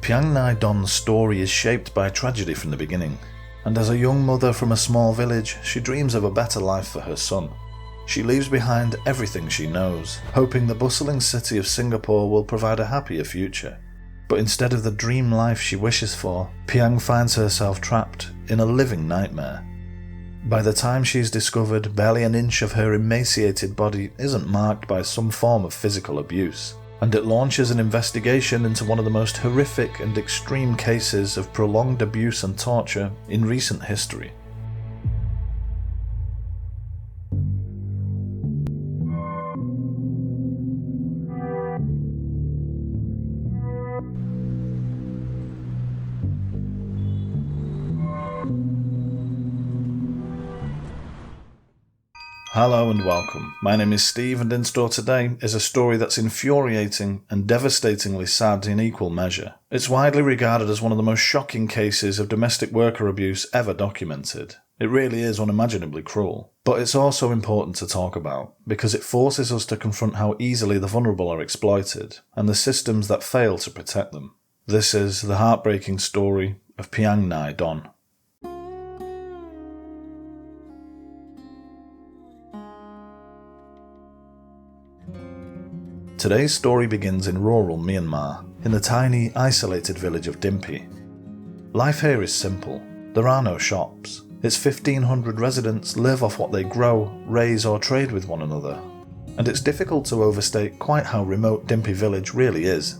Piang Ngaih Don's story is shaped by tragedy from the beginning, and as a young mother from a small village, she dreams of a better life for her son. She leaves behind everything she knows, hoping the bustling city of Singapore will provide a happier future. But instead of the dream life she wishes for, Piang finds herself trapped in a living nightmare. By the time she's discovered, barely an inch of her emaciated body isn't marked by some form of physical abuse, and it launches an investigation into one of the most horrific and extreme cases of prolonged abuse and torture in recent history. Hello and welcome. My name is Steve, and in store today is a story that's infuriating and devastatingly sad in equal measure. It's widely regarded as one of the most shocking cases of domestic worker abuse ever documented. It really is unimaginably cruel. But it's also important to talk about, because it forces us to confront how easily the vulnerable are exploited, and the systems that fail to protect them. This is the heartbreaking story of Piang Ngaih Don. Today's story begins in rural Myanmar, in the tiny, isolated village of Dimpi. Life here is simple. There are no shops. Its 1,500 residents live off what they grow, raise or trade with one another. And it's difficult to overstate quite how remote Dimpi village really is.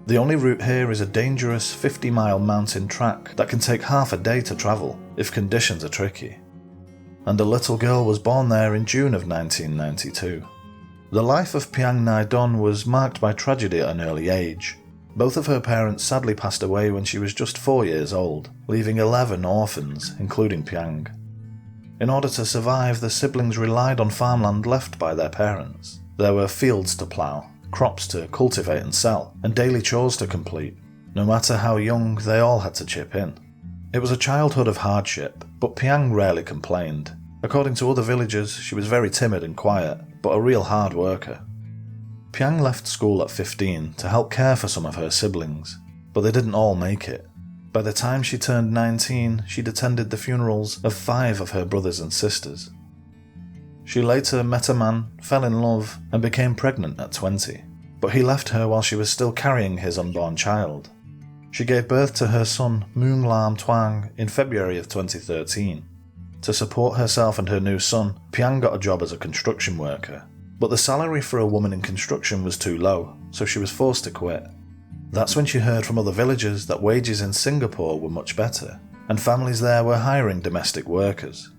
The only route here is a dangerous 50-mile mountain track that can take half a day to travel, if conditions are tricky. And a little girl was born there in June of 1992. The life of Piang Ngaih Don was marked by tragedy at an early age. Both of her parents sadly passed away when she was just 4 years old, leaving 11 orphans, including Piang. In order to survive, the siblings relied on farmland left by their parents. There were fields to plough, crops to cultivate and sell, and daily chores to complete. No matter how young, they all had to chip in. It was a childhood of hardship, but Piang rarely complained. According to other villagers, she was very timid and quiet, but a real hard worker. Piang left school at 15 to help care for some of her siblings, but they didn't all make it. By the time she turned 19, she'd attended the funerals of 5 of her brothers and sisters. She later met a man, fell in love, and became pregnant at 20, but he left her while she was still carrying his unborn child. She gave birth to her son, Moong Lam Twang, in February of 2013. To support herself and her new son, Piang got a job as a construction worker, but the salary for a woman in construction was too low, so she was forced to quit. That's when she heard from other villagers that wages in Singapore were much better, and families there were hiring domestic workers.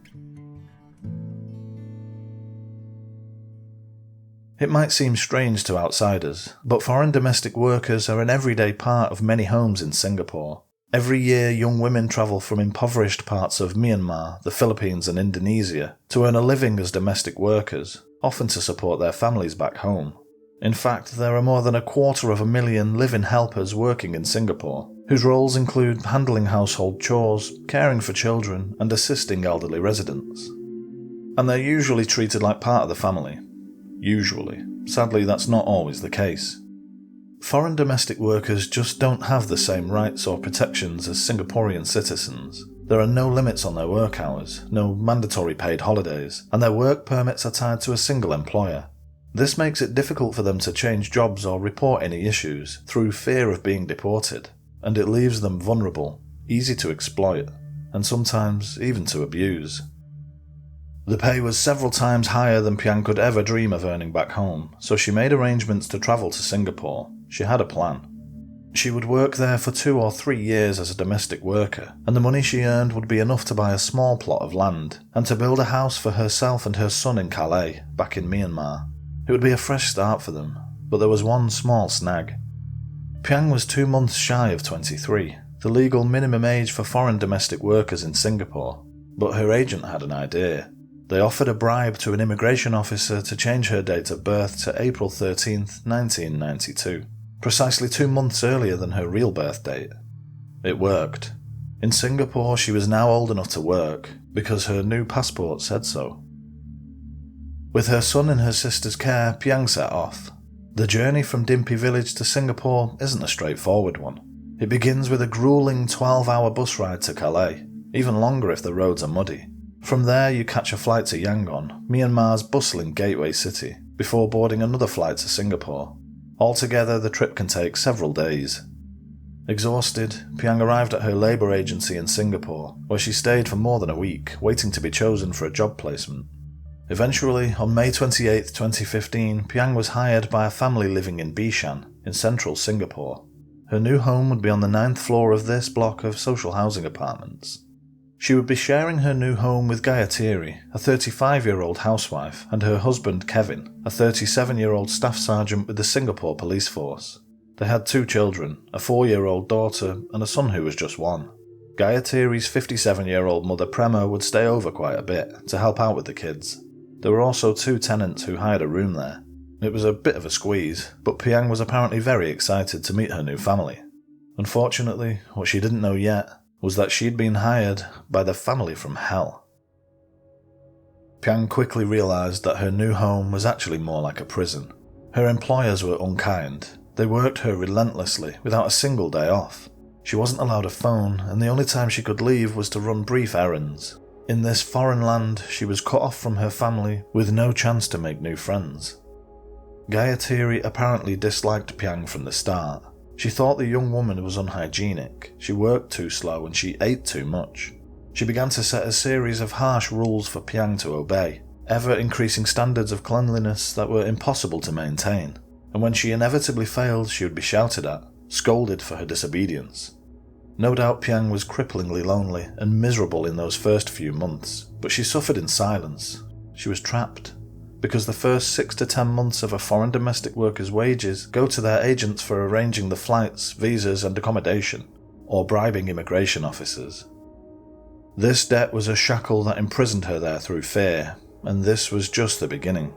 It might seem strange to outsiders, but foreign domestic workers are an everyday part of many homes in Singapore. Every year, young women travel from impoverished parts of Myanmar, the Philippines and Indonesia to earn a living as domestic workers, often to support their families back home. In fact, there are more than 250,000 live-in helpers working in Singapore, whose roles include handling household chores, caring for children and assisting elderly residents. And they're usually treated like part of the family. Usually. Sadly, that's not always the case. Foreign domestic workers just don't have the same rights or protections as Singaporean citizens. There are no limits on their work hours, no mandatory paid holidays, and their work permits are tied to a single employer. This makes it difficult for them to change jobs or report any issues through fear of being deported, and it leaves them vulnerable, easy to exploit, and sometimes even to abuse. The pay was several times higher than Piang could ever dream of earning back home, so she made arrangements to travel to Singapore. She had a plan. She would work there for 2 or 3 years as a domestic worker, and the money she earned would be enough to buy a small plot of land, and to build a house for herself and her son in Calais, back in Myanmar. It would be a fresh start for them, but there was one small snag. Piang was 2 months shy of 23, the legal minimum age for foreign domestic workers in Singapore, but her agent had an idea. They offered a bribe to an immigration officer to change her date of birth to April 13th, 1992. Precisely 2 months earlier than her real birth date. It worked. In Singapore, she was now old enough to work, because her new passport said so. With her son in her sister's care, Piang set off. The journey from Dimpi village to Singapore isn't a straightforward one. It begins with a grueling 12-hour bus ride to Calais, even longer if the roads are muddy. From there you catch a flight to Yangon, Myanmar's bustling gateway city, before boarding another flight to Singapore. Altogether, the trip can take several days. Exhausted, Piang arrived at her labour agency in Singapore, where she stayed for more than a week, waiting to be chosen for a job placement. Eventually, on May 28, 2015, Piang was hired by a family living in Bishan, in central Singapore. Her new home would be on the 9th floor of this block of social housing apartments. She would be sharing her new home with Gaiyathiri, a 35-year-old housewife, and her husband Kevin, a 37-year-old staff sergeant with the Singapore police force. They had 2 children, a 4-year-old daughter and a son who was just 1. Gaiyathiri's 57-year-old mother Prema would stay over quite a bit to help out with the kids. There were also 2 tenants who hired a room there. It was a bit of a squeeze, but Piang was apparently very excited to meet her new family. Unfortunately, what she didn't know yet was that she'd been hired by the family from hell. Piang quickly realised that her new home was actually more like a prison. Her employers were unkind. They worked her relentlessly, without a single day off. She wasn't allowed a phone, and the only time she could leave was to run brief errands. In this foreign land, she was cut off from her family, with no chance to make new friends. Gaiyathiri apparently disliked Piang from the start. She thought the young woman was unhygienic, she worked too slow and she ate too much. She began to set a series of harsh rules for Piang to obey, ever-increasing standards of cleanliness that were impossible to maintain, and when she inevitably failed she would be shouted at, scolded for her disobedience. No doubt Piang was cripplingly lonely and miserable in those first few months, but she suffered in silence. She was trapped, because the first 6 to 10 months of a foreign domestic worker's wages go to their agents for arranging the flights, visas and accommodation, or bribing immigration officers. This debt was a shackle that imprisoned her there through fear, and this was just the beginning.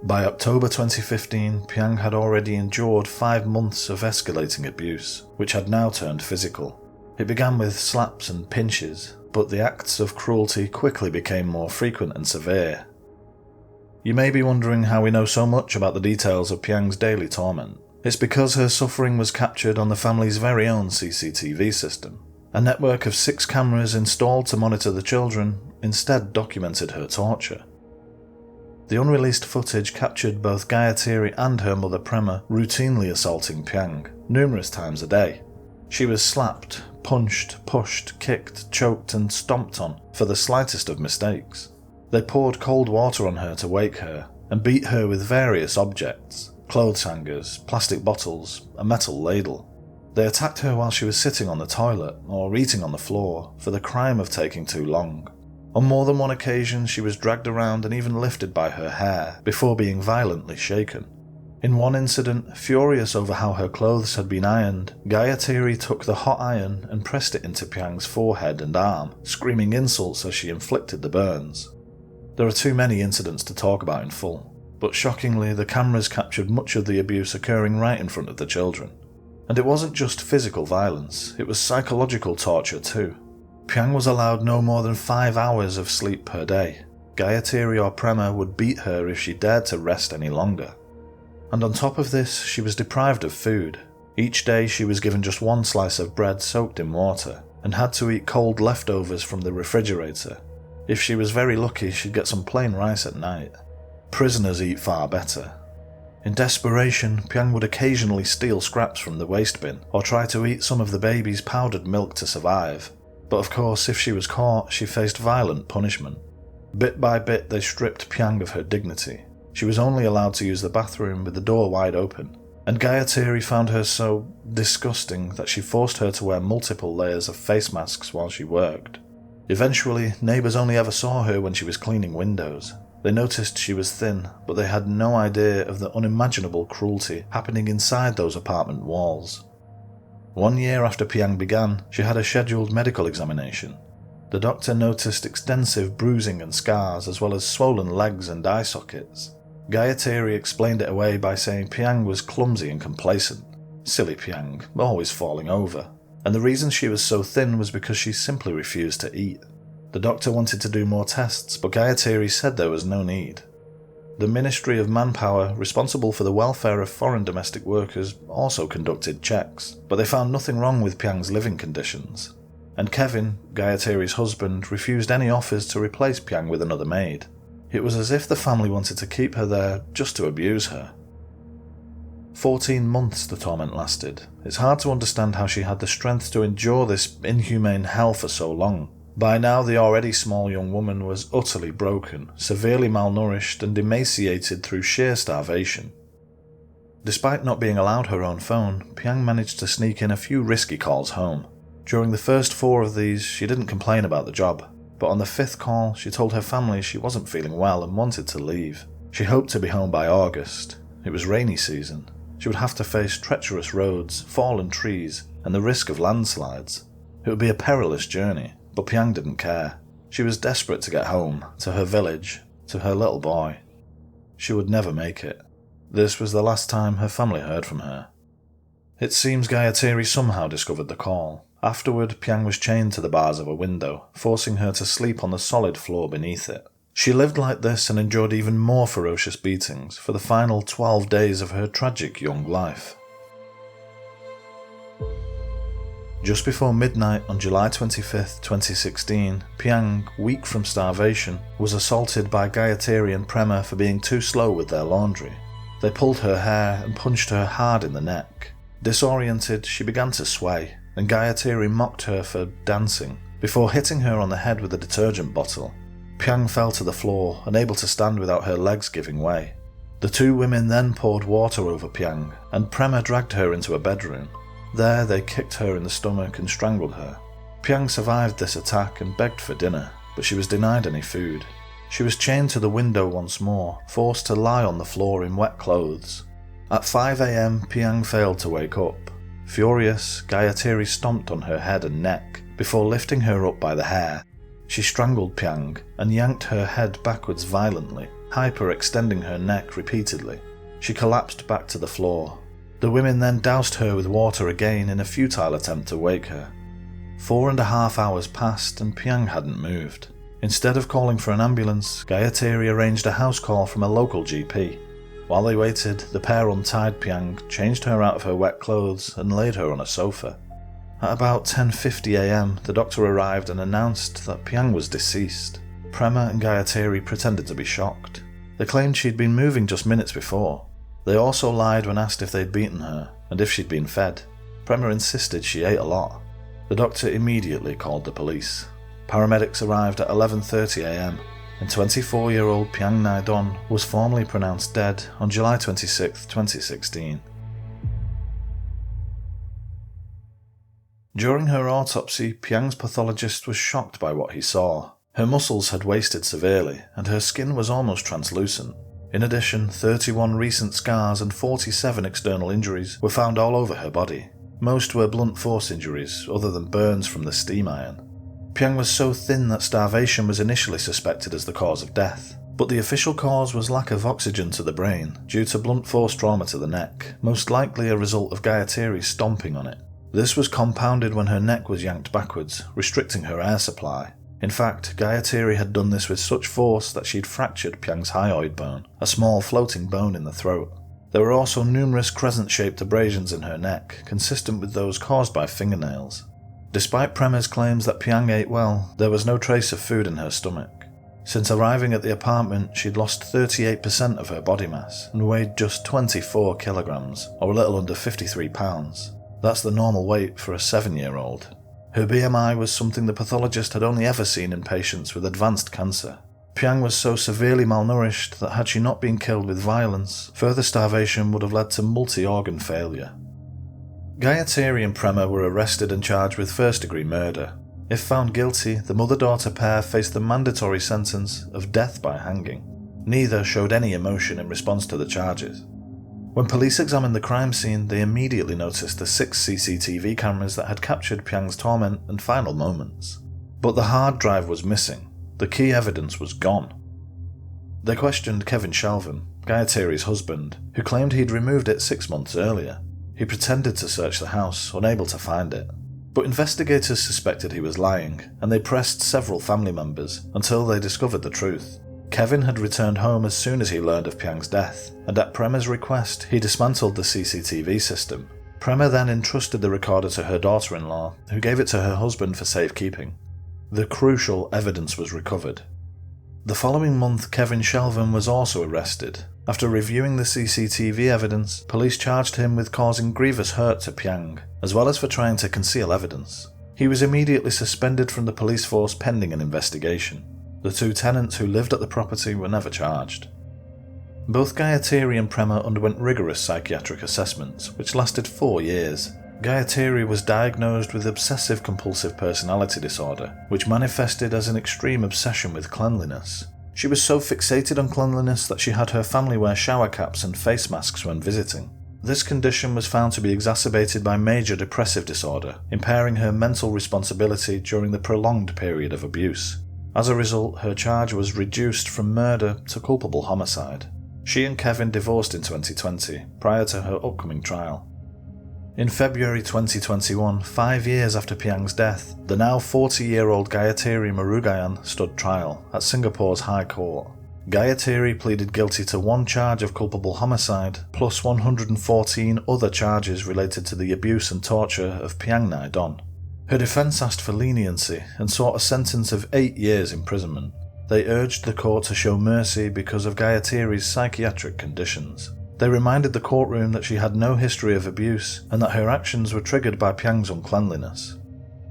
By October 2015, Piang had already endured 5 months of escalating abuse, which had now turned physical. It began with slaps and pinches, but the acts of cruelty quickly became more frequent and severe. You may be wondering how we know so much about the details of Piang's daily torment. It's because her suffering was captured on the family's very own CCTV system. A network of 6 cameras installed to monitor the children instead documented her torture. The unreleased footage captured both Gaiyathiri and her mother Prema routinely assaulting Piang, numerous times a day. She was slapped, punched, pushed, kicked, choked and stomped on for the slightest of mistakes. They poured cold water on her to wake her, and beat her with various objects, clothes hangers, plastic bottles, a metal ladle. They attacked her while she was sitting on the toilet or eating on the floor for the crime of taking too long. On more than one occasion she was dragged around and even lifted by her hair before being violently shaken. In one incident, furious over how her clothes had been ironed, Gaiyathiri took the hot iron and pressed it into Piang's forehead and arm, screaming insults as she inflicted the burns. There are too many incidents to talk about in full, but shockingly the cameras captured much of the abuse occurring right in front of the children. And it wasn't just physical violence, it was psychological torture too. Piang was allowed no more than 5 hours of sleep per day. Gaiyathiri or Prema would beat her if she dared to rest any longer. And on top of this, she was deprived of food. Each day she was given just 1 slice of bread soaked in water, and had to eat cold leftovers from the refrigerator. If she was very lucky, she'd get some plain rice at night. Prisoners eat far better. In desperation, Piang would occasionally steal scraps from the waste bin, or try to eat some of the baby's powdered milk to survive. But of course, if she was caught, she faced violent punishment. Bit by bit, they stripped Piang of her dignity. She was only allowed to use the bathroom with the door wide open, and Gaiyathiri found her so disgusting that she forced her to wear multiple layers of face masks while she worked. Eventually, neighbours only ever saw her when she was cleaning windows. They noticed she was thin, but they had no idea of the unimaginable cruelty happening inside those apartment walls. 1 year after Piang began, she had a scheduled medical examination. The doctor noticed extensive bruising and scars, as well as swollen legs and eye sockets. Gaiyathiri explained it away by saying Piang was clumsy and complacent. Silly Piang, always falling over. And the reason she was so thin was because she simply refused to eat. The doctor wanted to do more tests, but Gaiyathiri said there was no need. The Ministry of Manpower, responsible for the welfare of foreign domestic workers, also conducted checks, but they found nothing wrong with Piang's living conditions. And Kevin, Gaiyathiri's husband, refused any offers to replace Piang with another maid. It was as if the family wanted to keep her there just to abuse her. 14 months the torment lasted. It's hard to understand how she had the strength to endure this inhumane hell for so long. By now the already small young woman was utterly broken, severely malnourished and emaciated through sheer starvation. Despite not being allowed her own phone, Piang managed to sneak in a few risky calls home. During the first 4 of these, she didn't complain about the job, but on the 5th call, she told her family she wasn't feeling well and wanted to leave. She hoped to be home by August. It was rainy season. She would have to face treacherous roads, fallen trees, and the risk of landslides. It would be a perilous journey. But Piang didn't care. She was desperate to get home, to her village, to her little boy. She would never make it. This was the last time her family heard from her. It seems Gaiyathiri somehow discovered the call. Afterward, Piang was chained to the bars of a window, forcing her to sleep on the solid floor beneath it. She lived like this and endured even more ferocious beatings for the final 12 days of her tragic young life. Just before midnight on July 25, 2016, Piang, weak from starvation, was assaulted by Gaiyathiri and Prema for being too slow with their laundry. They pulled her hair and punched her hard in the neck. Disoriented, she began to sway, and Gaiyathiri mocked her for dancing, before hitting her on the head with a detergent bottle. Piang fell to the floor, unable to stand without her legs giving way. The 2 women then poured water over Piang, and Prema dragged her into a bedroom. There they kicked her in the stomach and strangled her. Piang survived this attack and begged for dinner, but she was denied any food. She was chained to the window once more, forced to lie on the floor in wet clothes. At 5 a.m, Piang failed to wake up. Furious, Gaiyathiri stomped on her head and neck, before lifting her up by the hair. She strangled Piang and yanked her head backwards violently, hyperextending her neck repeatedly. She collapsed back to the floor. The women then doused her with water again in a futile attempt to wake her. 4.5 hours passed and Piang hadn't moved. Instead of calling for an ambulance, Gaiyathiri arranged a house call from a local GP. While they waited, the pair untied Piang, changed her out of her wet clothes and laid her on a sofa. At about 10:50 a.m, the doctor arrived and announced that Piang was deceased. Prema and Gaiyathiri pretended to be shocked. They claimed she'd been moving just minutes before. They also lied when asked if they'd beaten her, and if she'd been fed. Prema insisted she ate a lot. The doctor immediately called the police. Paramedics arrived at 11:30 a.m, and 24-year-old Piang Ngaih Don was formally pronounced dead on July 26, 2016. During her autopsy, Piang's pathologist was shocked by what he saw. Her muscles had wasted severely, and her skin was almost translucent. In addition, 31 recent scars and 47 external injuries were found all over her body. Most were blunt force injuries, other than burns from the steam iron. Piang was so thin that starvation was initially suspected as the cause of death, but the official cause was lack of oxygen to the brain due to blunt force trauma to the neck, most likely a result of Gaiyathiri stomping on it. This was compounded when her neck was yanked backwards, restricting her air supply. In fact, Gaiyathiri had done this with such force that she'd fractured Piang's hyoid bone, a small floating bone in the throat. There were also numerous crescent-shaped abrasions in her neck, consistent with those caused by fingernails. Despite Prema's claims that Piang ate well, there was no trace of food in her stomach. Since arriving at the apartment, she'd lost 38% of her body mass and weighed just 24 kilograms, or a little under 53 pounds. That's the normal weight for a 7-year-old. Her BMI was something the pathologist had only ever seen in patients with advanced cancer. Piang was so severely malnourished that had she not been killed with violence, further starvation would have led to multi-organ failure. Gaiyathiri and Prema were arrested and charged with first-degree murder. If found guilty, the mother-daughter pair faced the mandatory sentence of death by hanging. Neither showed any emotion in response to the charges. When police examined the crime scene, they immediately noticed the 6 CCTV cameras that had captured Piang's torment and final moments. But the hard drive was missing. The key evidence was gone. They questioned Kevin Chelvam, Gaiyathiri's husband, who claimed he'd removed it 6 months earlier. He pretended to search the house, unable to find it. But investigators suspected he was lying, and they pressed several family members until they discovered the truth. Kevin had returned home as soon as he learned of Piang's death, and at Prema's request, he dismantled the CCTV system. Prema then entrusted the recorder to her daughter-in-law, who gave it to her husband for safekeeping. The crucial evidence was recovered. The following month, Kevin Chelvam was also arrested. After reviewing the CCTV evidence, police charged him with causing grievous hurt to Piang, as well as for trying to conceal evidence. He was immediately suspended from the police force pending an investigation. The two tenants who lived at the property were never charged. Both Gaiyathiri and Prema underwent rigorous psychiatric assessments, which lasted 4 years. Gaiyathiri was diagnosed with obsessive-compulsive personality disorder, which manifested as an extreme obsession with cleanliness. She was so fixated on cleanliness that she had her family wear shower caps and face masks when visiting. This condition was found to be exacerbated by major depressive disorder, impairing her mental responsibility during the prolonged period of abuse. As a result, her charge was reduced from murder to culpable homicide. She and Kevin divorced in 2020, prior to her upcoming trial. In February 2021, 5 years after Piang's death, the now 40-year-old Gaiyathiri Murugayan stood trial at Singapore's High Court. Gaiyathiri pleaded guilty to 1 charge of culpable homicide, plus 114 other charges related to the abuse and torture of Piang Ngaih Don. Her defence asked for leniency and sought a sentence of 8 years imprisonment. They urged the court to show mercy because of Gaiyathiri's psychiatric conditions. They reminded the courtroom that she had no history of abuse and that her actions were triggered by Piang's uncleanliness.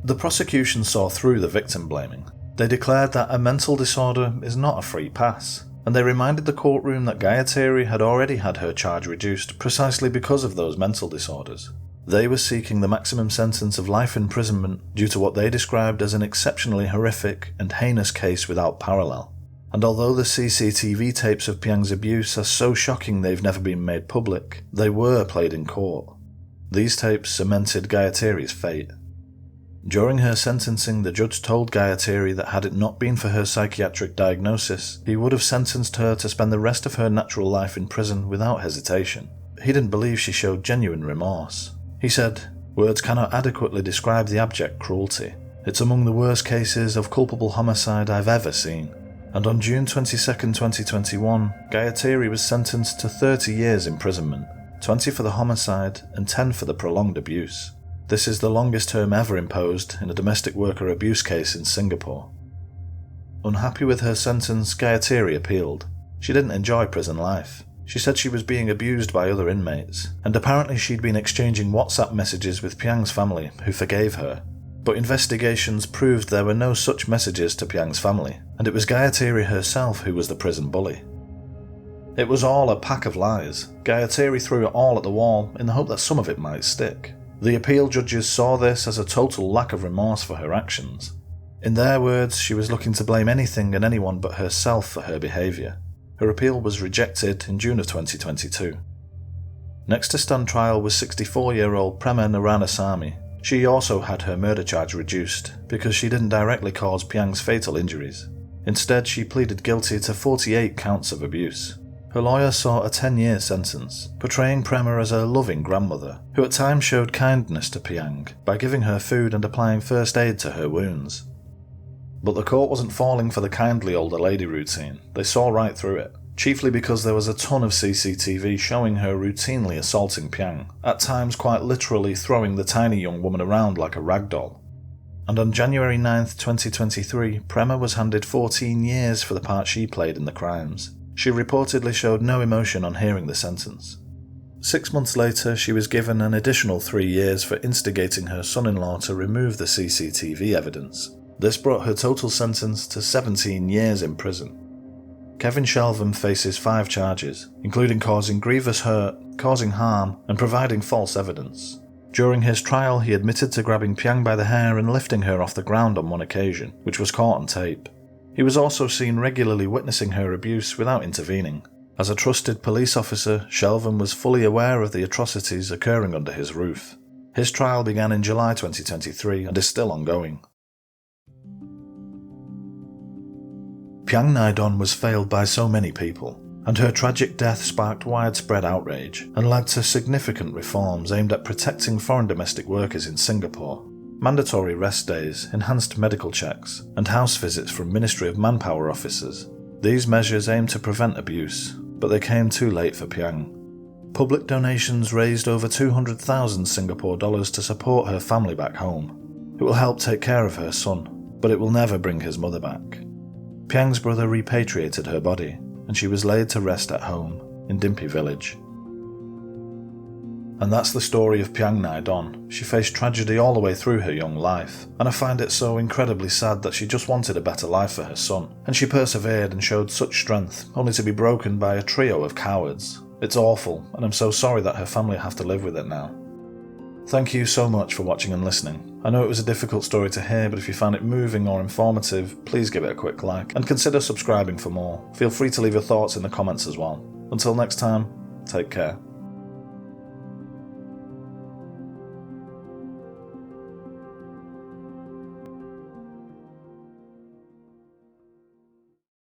The prosecution saw through the victim blaming. They declared that a mental disorder is not a free pass, and they reminded the courtroom that Gaiyathiri had already had her charge reduced precisely because of those mental disorders. They were seeking the maximum sentence of life imprisonment due to what they described as an exceptionally horrific and heinous case without parallel. And although the CCTV tapes of Piang's abuse are so shocking they've never been made public, they were played in court. These tapes cemented Gaiyathiri's fate. During her sentencing, the judge told Gaiyathiri that had it not been for her psychiatric diagnosis, he would have sentenced her to spend the rest of her natural life in prison without hesitation. He didn't believe she showed genuine remorse. He said, "Words cannot adequately describe the abject cruelty. It's among the worst cases of culpable homicide I've ever seen." And on June 22, 2021, Gaiyathiri was sentenced to 30 years imprisonment, 20 for the homicide and 10 for the prolonged abuse. This is the longest term ever imposed in a domestic worker abuse case in Singapore. Unhappy with her sentence, Gaiyathiri appealed. She didn't enjoy prison life. She said she was being abused by other inmates, and apparently she'd been exchanging WhatsApp messages with Piang's family, who forgave her. But investigations proved there were no such messages to Piang's family, and it was Gaiyathiri herself who was the prison bully. It was all a pack of lies. Gaiyathiri threw it all at the wall in the hope that some of it might stick. The appeal judges saw this as a total lack of remorse for her actions. In their words, she was looking to blame anything and anyone but herself for her behaviour. Her appeal was rejected in June of 2022. Next to stand trial was 64-year-old Prema Naraynasamy. She also had her murder charge reduced because she didn't directly cause Piang's fatal injuries. Instead, she pleaded guilty to 48 counts of abuse. Her lawyer sought a 10-year sentence, portraying Prema as a loving grandmother, who at times showed kindness to Piang by giving her food and applying first aid to her wounds. But the court wasn't falling for the kindly older lady routine. They saw right through it, chiefly because there was a ton of CCTV showing her routinely assaulting Piang, at times quite literally throwing the tiny young woman around like a rag doll. And on January 9, 2023, Prema was handed 14 years for the part she played in the crimes. She reportedly showed no emotion on hearing the sentence. 6 months later, she was given an additional 3 years for instigating her son-in-law to remove the CCTV evidence. This brought her total sentence to 17 years in prison. Kevin Chelvam faces 5 charges, including causing grievous hurt, causing harm, and providing false evidence. During his trial, he admitted to grabbing Piang by the hair and lifting her off the ground on one occasion, which was caught on tape. He was also seen regularly witnessing her abuse without intervening. As a trusted police officer, Chelvam was fully aware of the atrocities occurring under his roof. His trial began in July 2023 and is still ongoing. Piang Ngaih Don was failed by so many people, and her tragic death sparked widespread outrage and led to significant reforms aimed at protecting foreign domestic workers in Singapore. Mandatory rest days, enhanced medical checks, and house visits from Ministry of Manpower officers. These measures aimed to prevent abuse, but they came too late for Piang. Public donations raised over 200,000 Singapore dollars to support her family back home. It will help take care of her son, but it will never bring his mother back. Piang's brother repatriated her body, and she was laid to rest at home in Dimpy village. And that's the story of Piang Ngaih Don. She faced tragedy all the way through her young life, and I find it so incredibly sad that she just wanted a better life for her son, and she persevered and showed such strength, only to be broken by a trio of cowards. It's awful, and I'm so sorry that her family have to live with it now. Thank you so much for watching and listening. I know it was a difficult story to hear, but if you found it moving or informative, please give it a quick like, and consider subscribing for more. Feel free to leave your thoughts in the comments as well. Until next time, take care.